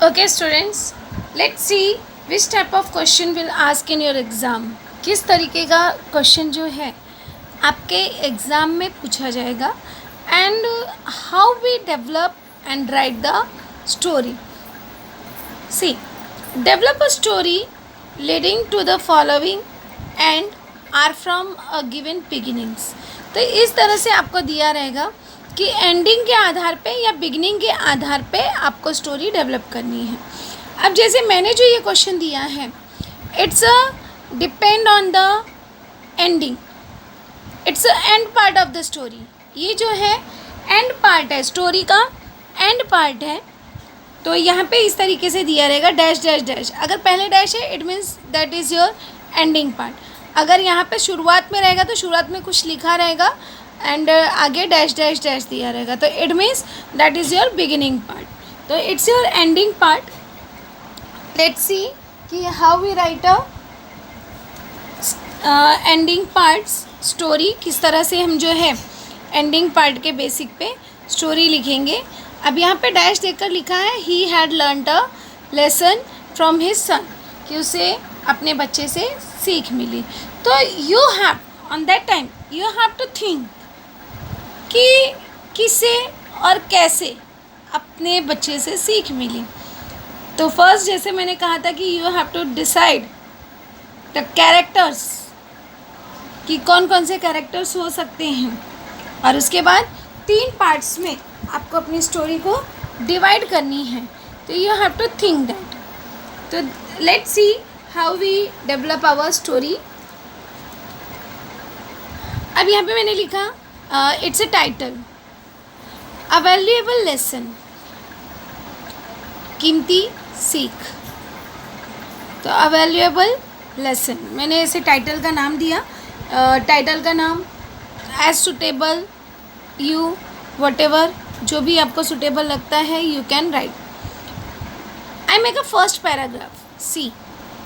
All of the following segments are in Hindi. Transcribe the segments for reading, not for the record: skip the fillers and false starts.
Okay students, let's see which type of question will ask in your exam. किस तरीके का क्वेश्चन जो है आपके एग्ज़ाम में पूछा जाएगा and how we develop and write the story. See, develop a story leading to the following end or from a given beginnings. तो इस तरह से आपको दिया रहेगा कि एंडिंग के आधार पे या बिगिनिंग के आधार पे आपको स्टोरी डेवलप करनी है. अब जैसे मैंने जो ये क्वेश्चन दिया है, it's a depend on the ending, it's a and part of the story. ये जो है एंड पार्ट है, स्टोरी का एंड पार्ट है. तो यहाँ पे इस तरीके से दिया रहेगा डैश डैश डैश. अगर पहले डैश है it means that is your ending part. अगर यहाँ पे शुरुआत में रहेगा तो शुरुआत में कुछ लिखा रहेगा एंड आगे डैश डैश डैश दिया रहेगा, तो it means that is your beginning part. तो it's your ending part. Let's see कि how we write a ending parts story. किस तरह से हम जो है एंडिंग पार्ट के बेसिक पे स्टोरी लिखेंगे. अब यहाँ पे डैश देकर लिखा है he had learned a lesson from his son, कि उसे अपने बच्चे से सीख मिली. तो you have on that time you have to think कि किसे और कैसे अपने बच्चे से सीख मिली. तो फर्स्ट जैसे मैंने कहा था कि you have to decide the characters, कि कौन कौन से कैरेक्टर्स हो सकते हैं, और उसके बाद 3 पार्ट्स में आपको अपनी स्टोरी को डिवाइड करनी है. तो you have to think that. तो let's see how we develop our story. अब यहाँ पे मैंने लिखा it's a title, a valuable lesson, कीमती सीख. तो अ वैल्यूएबल लेसन मैंने इसे टाइटल का नाम दिया. टाइटल का नाम एज सुटेबल यू वटेवर, जो भी आपको सुटेबल लगता है you can write. I make a first paragraph. See,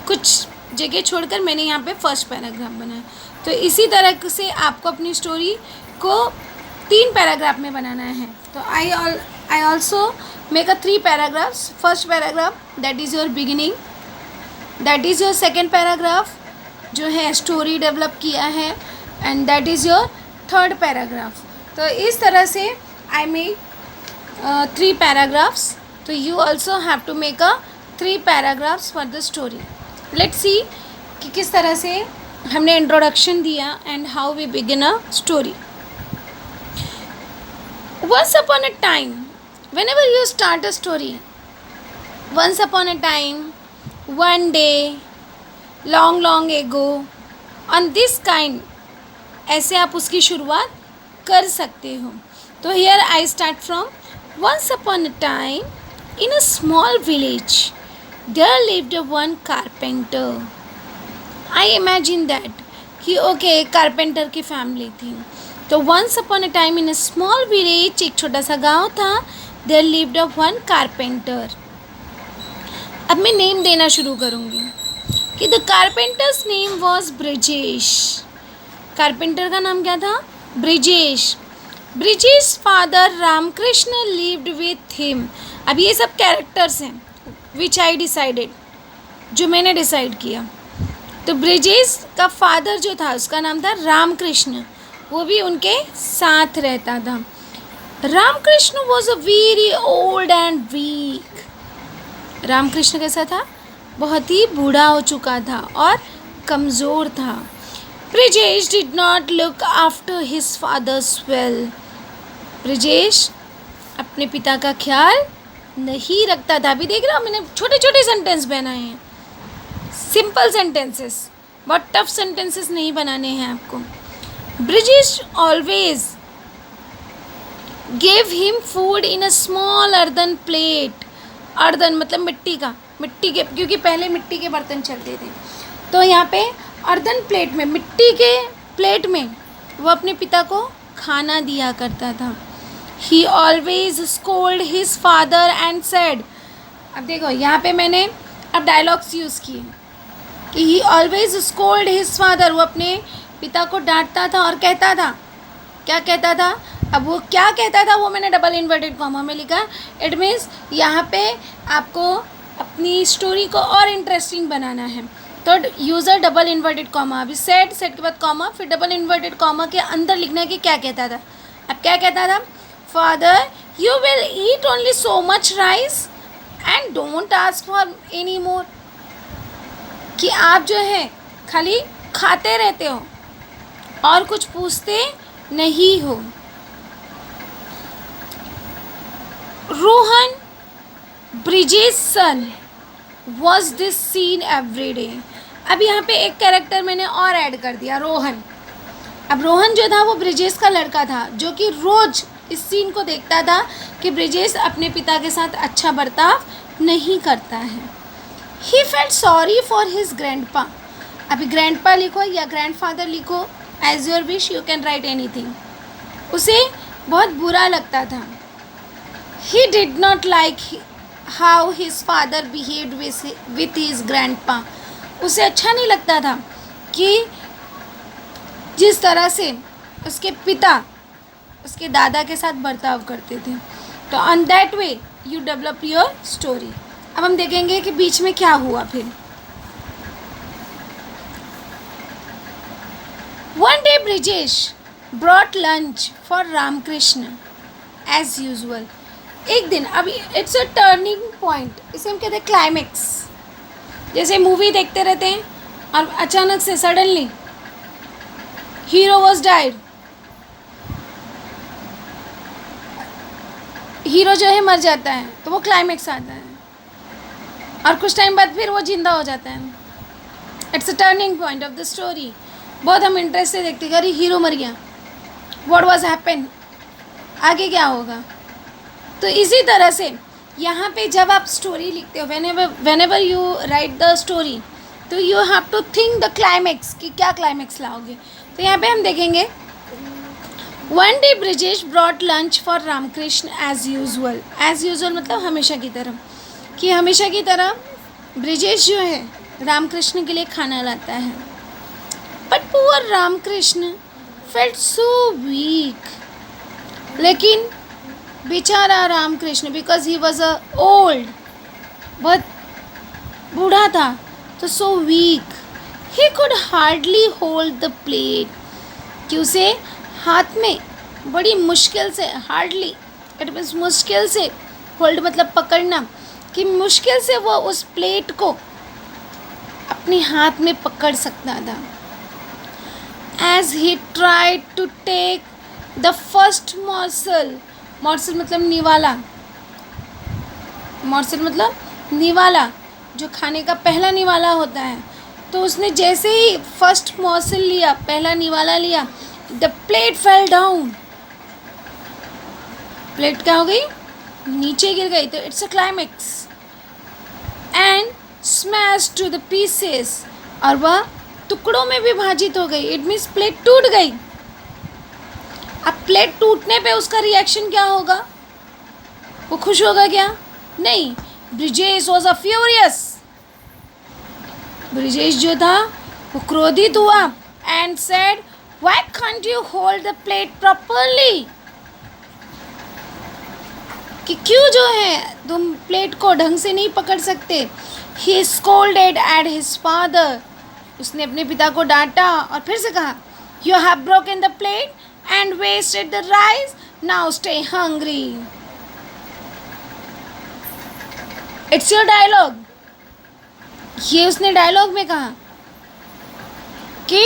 कुछ जगह छोड़कर मैंने यहाँ पे फर्स्ट पैराग्राफ बनाया. तो इसी तरह से आपको अपनी स्टोरी को 3 पैराग्राफ में बनाना है. तो I also make a 3 paragraphs. First paragraph that is your beginning, that is your second paragraph जो है स्टोरी डेवलप किया है, and that is your third paragraph. तो इस तरह से आई मेक 3 पैराग्राफ्स. तो you also have to make a 3 paragraphs for the story. Let's see कि किस तरह से हमने इंट्रोडक्शन दिया and how we begin a story. Once upon a time, whenever you start a story, once upon a time, one day, long long ago, on this kind, ऐसे आप उसकी शुरुआत कर सकते हो. तो here I start from once upon a time, in a small village, there lived one carpenter. I imagine that कि ओके कारपेंटर की फैमिली थी. तो once upon a time in a small village, एक छोटा सा गांव था, there lived a one carpenter. अब मैं नेम देना शुरू करूँगी कि the carpenter's name was Brijesh. Carpenter का नाम क्या था? Brijesh. Brijesh father Ramkrishna lived with him. अब ये सब कैरेक्टर्स हैं विच आई डिसाइडेड, जो मैंने डिसाइड किया. तो ब्रिजेश का फादर जो था उसका नाम था रामकृष्ण, वो भी उनके साथ रहता था. Ramkrishna was a very old and weak. Ramkrishna कैसा था? बहुत ही बूढ़ा हो चुका था और कमज़ोर था. Brijesh did not look after his father's well. Brijesh अपने पिता का ख्याल नहीं रखता था. अभी देख रहे हो मैंने छोटे छोटे सेंटेंस बनाए हैं, सिंपल सेंटेंसेस, बहुत टफ सेंटेंसेस नहीं बनाने हैं आपको. Brijesh always gave him food in a small earthen plate. Earthen मतलब मिट्टी का, मिट्टी के, क्योंकि पहले मिट्टी के बर्तन चलते थे. तो यहाँ पे अर्दन प्लेट में, मिट्टी के प्लेट में वो अपने पिता को खाना दिया करता था. ही always scold his father and said. अब देखो यहाँ पे मैंने अब डायलॉग्स यूज़ किए कि ही ऑलवेज स्कोल्ड हिज फादर. वो अपने पिता को डांटता था और कहता था, क्या कहता था? अब वो क्या कहता था वो मैंने डबल इन्वर्टेड कॉमा में लिखा। इट मीन्स यहाँ पे आपको अपनी स्टोरी को और इंटरेस्टिंग बनाना है, तो यूज़र डबल इन्वर्टेड कॉमा, अभी सेट के बाद कॉमा, फिर डबल इन्वर्टेड कॉमा के अंदर लिखना है कि क्या कहता था। अब क्या कहता था, father you will eat only so much rice and don't ask for any more, कि आप जो है खाली खाते रहते हो और कुछ पूछते नहीं हो। Rohan Brijesh son was this scene every day. अब यहाँ पे एक कैरेक्टर मैंने और ऐड कर दिया, रोहन। अब रोहन जो था वो ब्रिजेश का लड़का था, जो कि रोज़ इस सीन को देखता था कि ब्रिजेश अपने पिता के साथ अच्छा बर्ताव नहीं करता है। He felt sorry for his grandpa. अभी ग्रैंडपा लिखो या ग्रैंडफादर लिखो, as your wish, you can write anything. उसे बहुत बुरा लगता था। He did not like how his father behaved with his grandpa. उसे अच्छा नहीं लगता था कि जिस तरह से उसके पिता उसके दादा के साथ बर्ताव करते थे। तो on that way you develop your story. अब हम देखेंगे कि बीच में क्या हुआ फिर। One day Brijesh brought lunch for Ramkrishna as usual. एक दिन, अब इट्स अ टर्निंग पॉइंट, इसे हम कहते हैं क्लाइमेक्स। जैसे मूवी देखते रहते हैं और अचानक से suddenly hero was died, hero जो है मर जाता है, तो वो क्लाइमेक्स आता है, और कुछ टाइम बाद फिर वो जिंदा हो जाता है। It's a turning point of the story. बहुत हम इंटरेस्ट से देखते हैं, अरे हीरो मर गया, व्हाट वाज हैपन, आगे क्या होगा। तो इसी तरह से यहाँ पे जब आप स्टोरी लिखते हो, whenever you write the story, तो you have to think the climax, कि क्या क्लाइमेक्स लाओगे। तो यहाँ पे हम देखेंगे, one day Brijesh brought lunch for Ramkrishna as usual. As usual मतलब हमेशा की तरह, कि हमेशा की तरह ब्रिजेश जो है रामकृष्ण के लिए खाना लाता है। But poor Ramkrishna felt so weak. लेकिन बेचारा Ramkrishna, because he was a old, बहुत बूढ़ा था, तो so weak, he could hardly hold the plate, कि उसे हाथ में बड़ी मुश्किल से, हार्डली इट मीन्स मुश्किल से, होल्ड मतलब पकड़ना, कि मुश्किल से वो उस प्लेट को अपने हाथ में पकड़ सकता था। As he tried to take the first morsel, morsel मतलब निवाला, मॉर्सल मतलब निवाला, जो खाने का पहला निवाला होता है। तो उसने जैसे ही फर्स्ट मॉर्सल लिया, पहला निवाला लिया, the plate fell down, plate क्या हो गई, नीचे गिर गई। तो it's a climax. And smash to the pieces, और वह टुकड़ों में विभाजित हो गई। इट मीन्स प्लेट टूट गई। अब प्लेट टूटने पे उसका रिएक्शन क्या होगा, वो खुश होगा क्या, नहीं। Brijesh was a furious, Brijesh जो था वो क्रोधित हुआ। And said, why can't you hold the plate properly, कि क्यों जो है तुम प्लेट को ढंग से नहीं पकड़ सकते। ही स्कोल्डेड एट हिज फादर, उसने अपने पिता को डांटा और फिर से कहा, you have broken the plate and wasted the rice, now stay hungry. It's your dialogue. ये उसने डायलॉग में कहा कि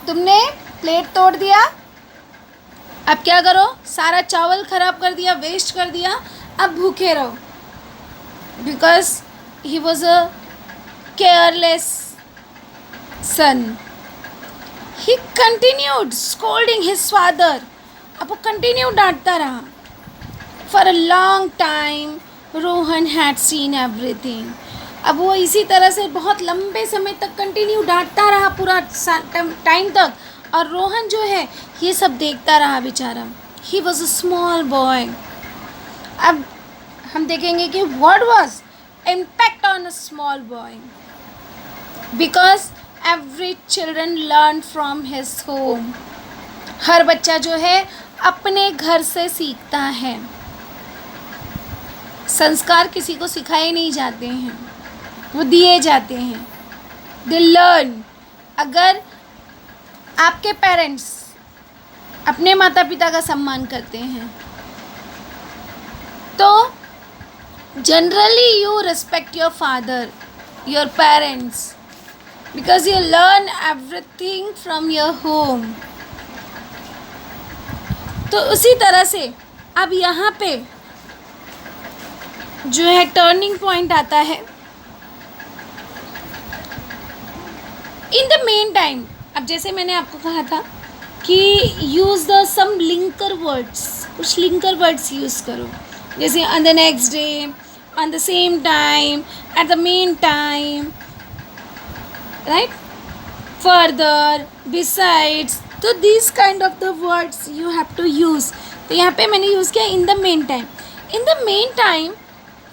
तुमने प्लेट तोड़ दिया, अब क्या करो, सारा चावल खराब कर दिया, वेस्ट कर दिया, अब भूखे रहो। Because he was a careless son. He continued scolding his father. अब वो कंटिन्यू डांटता रहा। For a long time, Rohan had seen everything. अब वो इसी तरह से बहुत लंबे समय तक कंटिन्यू डांटता रहा, पूरा टाइम तक, और रोहन जो है ये सब देखता रहा बेचारा। He was a small boy. अब हम देखेंगे कि what was impact on a small boy, because every children learn from his home. हर बच्चा जो है अपने घर से सीखता है। संस्कार किसी को सिखाए नहीं जाते हैं, वो दिए जाते हैं। They learn. अगर आपके पेरेंट्स अपने माता पिता का सम्मान करते हैं तो generally you respect your father, your parents, because you learn everything from your home. तो उसी तरह से अब यहाँ पे जो है टर्निंग पॉइंट आता है। इन द मेन टाइम, अब जैसे मैंने आपको कहा था कि use the some linker words, कुछ लिंकर वर्ड्स यूज़ करो, जैसे on the next day, on the same time, at the meantime, right, further, besides. तो this kind of the words you have to use. तो यहाँ पे मैंने यूज़ किया in the meantime. In the meantime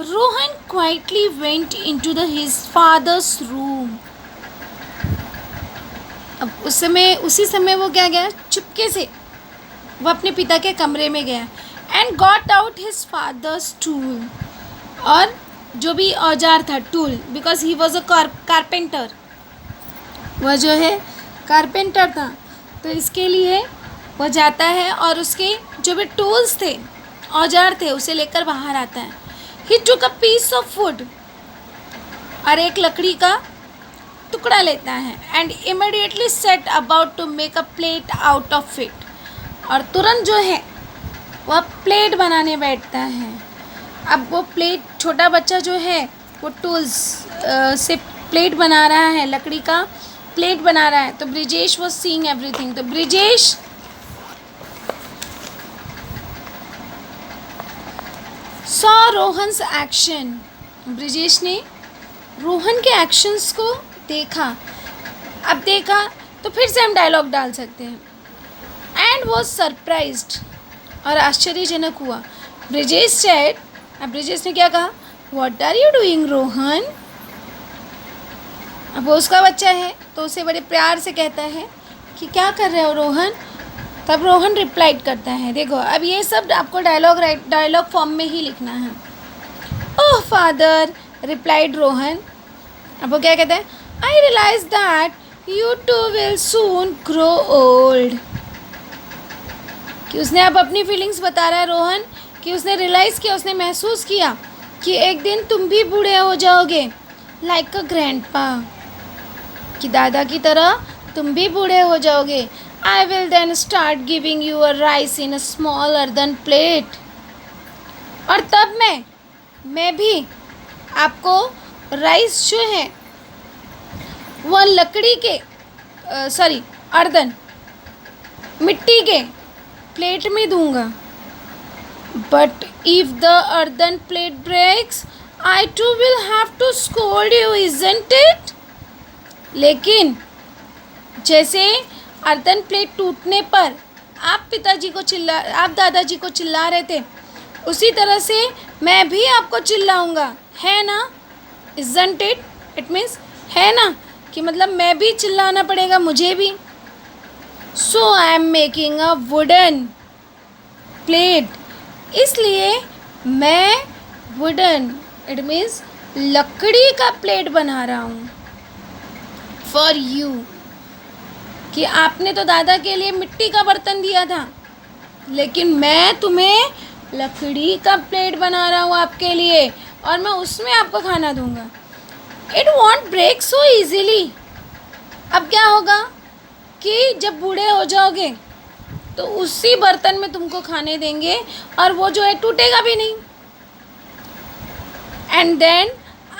Rohan quietly went into the his father's room. अब उसी समय वो क्या गया, चुपके से वो अपने पिता के कमरे में गया and got out his father's tool, और जो भी औजार था, tool, because he was a carpenter, वह जो है कारपेंटर था, तो इसके लिए वह जाता है और उसके जो भी टूल्स थे, औजार थे, उसे लेकर बाहर आता है। He took a piece of wood, और एक लकड़ी का टुकड़ा लेता है and immediately set about to make a plate out of it, और तुरंत जो है वह प्लेट बनाने बैठता है। अब वो प्लेट, छोटा बच्चा जो है वो टूल्स से प्लेट बना रहा है, लकड़ी का प्लेट बना रहा है। तो ब्रिजेश वॉज सीइंग एवरीथिंग। तो ब्रिजेश सॉ रोहन्स एक्शन, ब्रिजेश ने रोहन के एक्शंस को देखा। अब देखा तो फिर से हम डायलॉग डाल सकते हैं। एंड वॉज सरप्राइज्ड, और आश्चर्यजनक हुआ। ब्रिजेश सेड, अब ब्रिजेश ने क्या कहा, what are you doing Rohan. अब वो उसका बच्चा है तो उसे बड़े प्यार से कहता है कि क्या कर रहे हो रोहन। तब रोहन रिप्लाइड करता है, देखो अब ये सब आपको डायलॉग फॉर्म में ही लिखना है। Oh father, replied Rohan. अब वो क्या कहता है, I realise that you too will soon grow old. कि उसने अब अपनी फीलिंग्स बता रहा है रोहन, कि उसने रियलाइज़ किया, उसने महसूस किया कि एक दिन तुम भी बूढ़े हो जाओगे, लाइक अ ग्रैंडपा, कि दादा की तरह तुम भी बूढ़े हो जाओगे। I will then start giving you a rice in a small earthen plate, और तब मैं भी आपको राइस जो है वह लकड़ी के अर्दन, मिट्टी के प्लेट में दूंगा। But if the earthen plate breaks I too will have to scold you, isn't it. लेकिन जैसे अर्दन प्लेट टूटने पर आप दादाजी को चिल्ला रहे थे, उसी तरह से मैं भी आपको चिल्लाऊंगा, है ना। इजंट इट, इट मीन्स है ना, कि मतलब मैं भी चिल्लाना पड़ेगा मुझे भी। So I am making a wooden plate, इसलिए मैं वुडन, इट मीन्स लकड़ी का प्लेट बना रहा हूँ फॉर यू। कि आपने तो दादा के लिए मिट्टी का बर्तन दिया था, लेकिन मैं तुम्हें लकड़ी का प्लेट बना रहा हूँ आपके लिए, और मैं उसमें आपको खाना दूंगा। It won't break so easily. अब क्या होगा कि जब बूढ़े हो जाओगे तो उसी बर्तन में तुमको खाने देंगे, और वो जो है टूटेगा भी नहीं। And then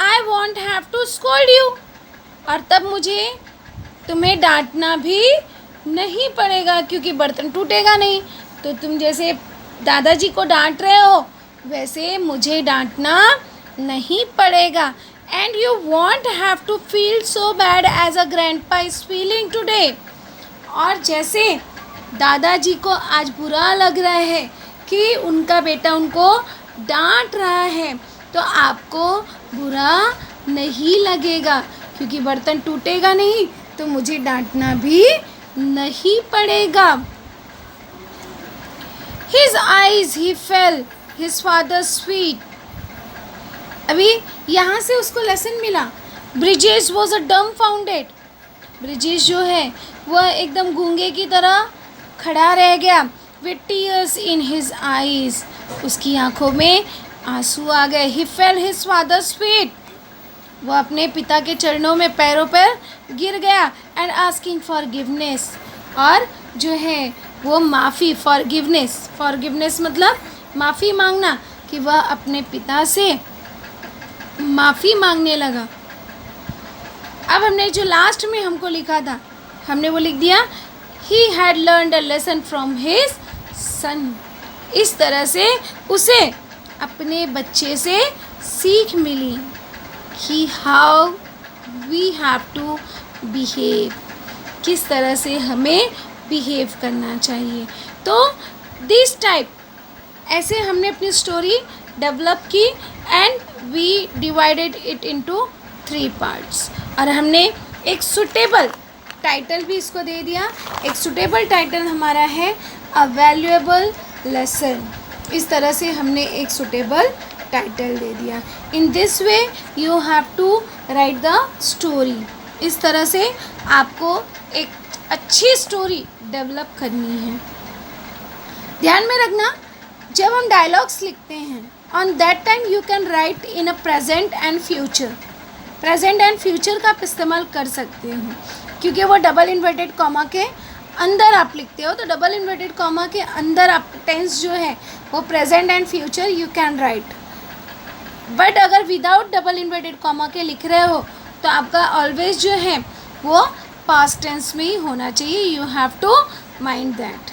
I won't have to scold you, और तब मुझे तुम्हें डांटना भी नहीं पड़ेगा, क्योंकि बर्तन टूटेगा नहीं। तो तुम जैसे दादाजी को डांट रहे हो वैसे मुझे डांटना नहीं पड़ेगा। And you won't have to feel so bad as a grandpa is feeling today. और जैसे दादाजी को आज बुरा लग रहा है कि उनका बेटा उनको डांट रहा है, तो आपको बुरा नहीं लगेगा, क्योंकि बर्तन टूटेगा नहीं तो मुझे डांटना भी नहीं पड़ेगा। His eyes he fell his father's feet. अभी यहाँ से उसको लेसन मिला. Brijesh was a डम्बफाउंडेड. ब्रिजेश जो है वह एकदम गूंगे की तरह खड़ा रह गया. With tears in his eyes. उसकी आंखों में आंसू आ गए. ही फेल हिज फादर्स फीट. वह अपने पिता के चरणों में पैरों पर गिर गया. And asking forgiveness. और जो है वो माफ़ी. फॉरगिवनेस मतलब माफ़ी मांगना. कि वह अपने पिता से माफ़ी मांगने लगा. अब हमने जो लास्ट में हमको लिखा था हमने वो लिख दिया. ही had learned a lesson from his सन. इस तरह से उसे अपने बच्चे से सीख मिली कि how we have to behave. किस तरह से हमें बिहेव करना चाहिए. तो दिस टाइप ऐसे हमने अपनी स्टोरी डेवलप की. And we divided it into 3 parts. और हमने एक सुटेबल टाइटल भी इसको दे दिया. एक सुटेबल टाइटल हमारा है अ वैल्यूएबल लेसन. इस तरह से हमने एक सुटेबल टाइटल दे दिया. In this way you have to write the story. इस तरह से आपको एक अच्छी स्टोरी डेवलप करनी है. ध्यान में रखना जब हम डायलॉग्स लिखते हैं on that time you can right in a present and future. Present and future का आप इस्तेमाल कर सकते हो क्योंकि वो डबल इन्वर्टेड कॉमा के अंदर आप लिखते हो. तो डबल इन्वर्टेड कॉमा के अंदर आप टेंस जो है वो present and future you can right. But अगर विदाउट डबल इन्वर्टेड कॉमा के लिख रहे हो तो आपका ऑलवेज जो है वो पास्ट टेंस में ही होना चाहिए. You have to mind that.